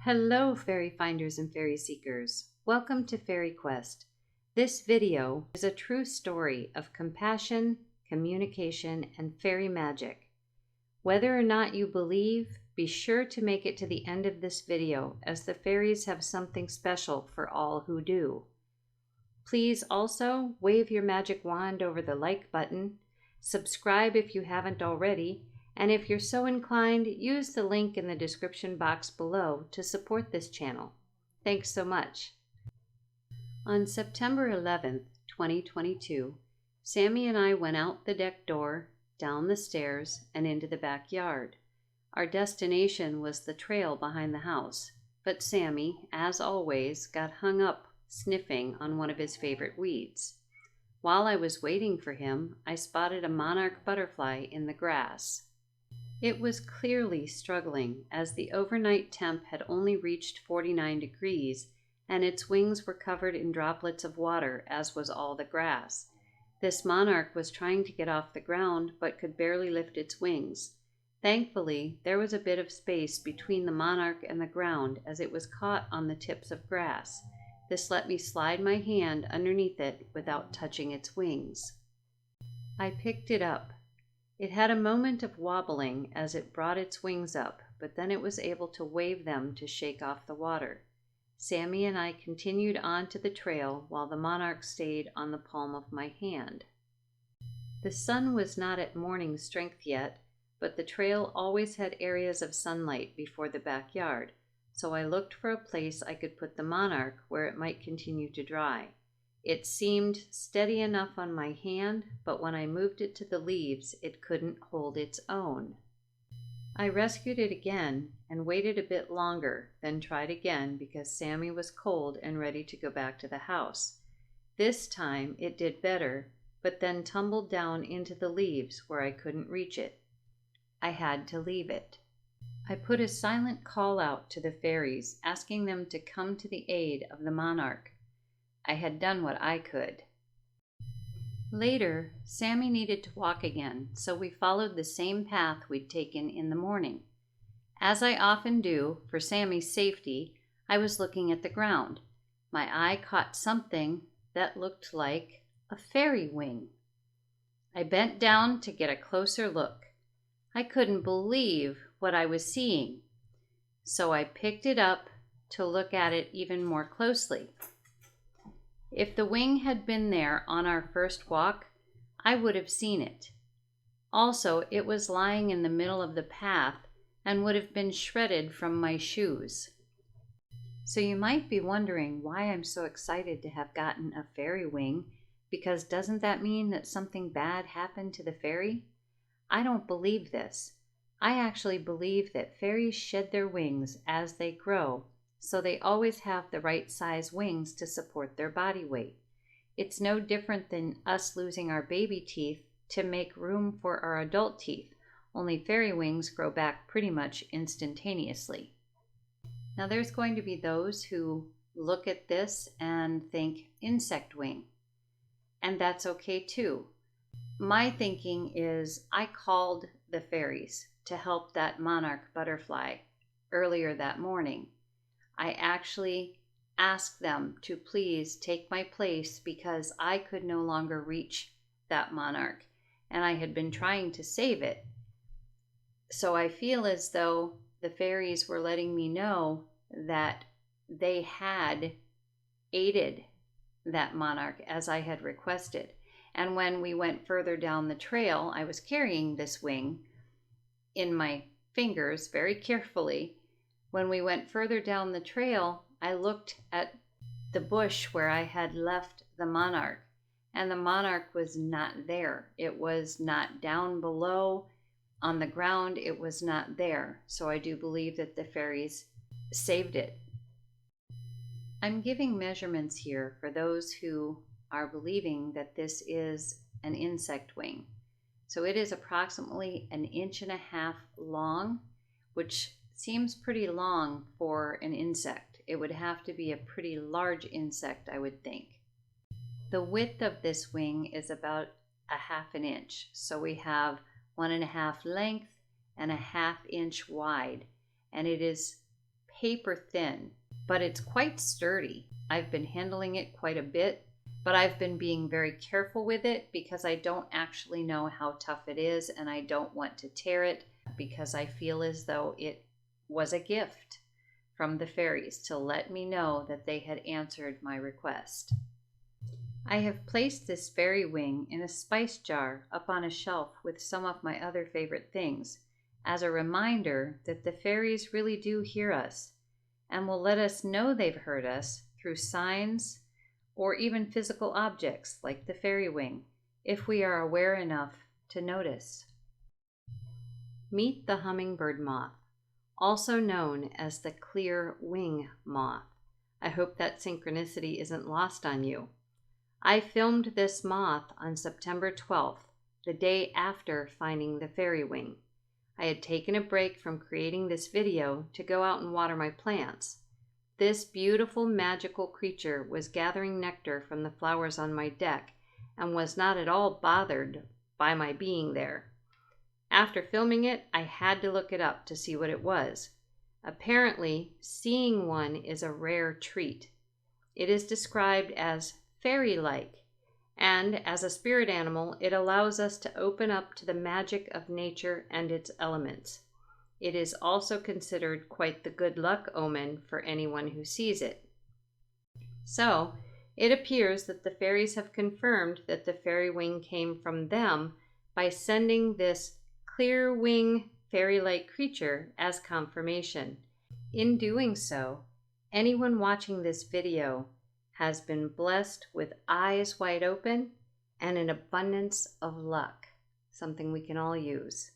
Hello, fairy finders and fairy seekers. Welcome to FaerieQuest. This video is a true story of compassion, communication, and fairy magic. Whether or not you believe, be sure to make it to the end of this video, as the fairies have something special for all who do. Please also wave your magic wand over the like button, subscribe if you haven't already, and if you're so inclined, use the link in the description box below to support this channel. Thanks so much. On September 11th, 2022, Sammy and I went out the deck door, down the stairs, and into the backyard. Our destination was the trail behind the house, but Sammy, as always, got hung up sniffing on one of his favorite weeds. While I was waiting for him, I spotted a monarch butterfly in the grass. It was clearly struggling, as the overnight temp had only reached 49 degrees, and its wings were covered in droplets of water, as was all the grass. This monarch was trying to get off the ground, but could barely lift its wings. Thankfully, there was a bit of space between the monarch and the ground, as it was caught on the tips of grass. This let me slide my hand underneath it without touching its wings. I picked it up. It had a moment of wobbling as it brought its wings up, but then it was able to wave them to shake off the water. Sammy and I continued on to the trail while the monarch stayed on the palm of my hand. The sun was not at morning strength yet, but the trail always had areas of sunlight before the backyard, so I looked for a place I could put the monarch where it might continue to dry. It seemed steady enough on my hand, but when I moved it to the leaves, it couldn't hold its own. I rescued it again and waited a bit longer, then tried again because Sammy was cold and ready to go back to the house. This time it did better, but then tumbled down into the leaves where I couldn't reach it. I had to leave it. I put a silent call out to the fairies, asking them to come to the aid of the monarch. I had done what I could. Later, Sammy needed to walk again, so we followed the same path we'd taken in the morning. As I often do, for Sammy's safety, I was looking at the ground. My eye caught something that looked like a fairy wing. I bent down to get a closer look. I couldn't believe what I was seeing, so I picked it up to look at it even more closely. If the wing had been there on our first walk, I would have seen it. Also, it was lying in the middle of the path and would have been shredded from my shoes. So you might be wondering why I'm so excited to have gotten a fairy wing, because doesn't that mean that something bad happened to the fairy? I don't believe this. I actually believe that fairies shed their wings as they grow, so they always have the right size wings to support their body weight. It's no different than us losing our baby teeth to make room for our adult teeth, only fairy wings grow back pretty much instantaneously. Now there's going to be those who look at this and think insect wing, and that's okay too. My thinking is I called the fairies to help that monarch butterfly earlier that morning. I actually asked them to please take my place because I could no longer reach that monarch, and I had been trying to save it. So I feel as though the fairies were letting me know that they had aided that monarch as I had requested. And when we went further down the trail, I was carrying this wing in my fingers very carefully. When we went further down the trail, I looked at the bush where I had left the monarch, and the monarch was not there. It was not down below on the ground. It was not there. So I do believe that the fairies saved it. I'm giving measurements here for those who are believing that this is an insect wing. So it is approximately 1.5 inches long, which seems pretty long for an insect. It would have to be a pretty large insect, I would think. The width of this wing is about 1/2 inch. So we have 1.5 length and 1/2 inch wide, and it is paper thin, but it's quite sturdy. I've been handling it quite a bit, but I've been being very careful with it because I don't actually know how tough it is, and I don't want to tear it because I feel as though it was a gift from the fairies to let me know that they had answered my request. I have placed this fairy wing in a spice jar up on a shelf with some of my other favorite things as a reminder that the fairies really do hear us and will let us know they've heard us through signs or even physical objects like the fairy wing if we are aware enough to notice. Meet the hummingbird moth, also known as the clear wing moth. I hope that synchronicity isn't lost on you. I filmed this moth on September 12th, the day after finding the fairy wing. I had taken a break from creating this video to go out and water my plants. This beautiful magical creature was gathering nectar from the flowers on my deck and was not at all bothered by my being there. After filming it, I had to look it up to see what it was. Apparently, seeing one is a rare treat. It is described as fairy-like, and as a spirit animal, it allows us to open up to the magic of nature and its elements. It is also considered quite the good luck omen for anyone who sees it. So, it appears that the fairies have confirmed that the fairy wing came from them by sending this clear wing fairy-like creature as confirmation. In doing so, anyone watching this video has been blessed with eyes wide open and an abundance of luck, something we can all use.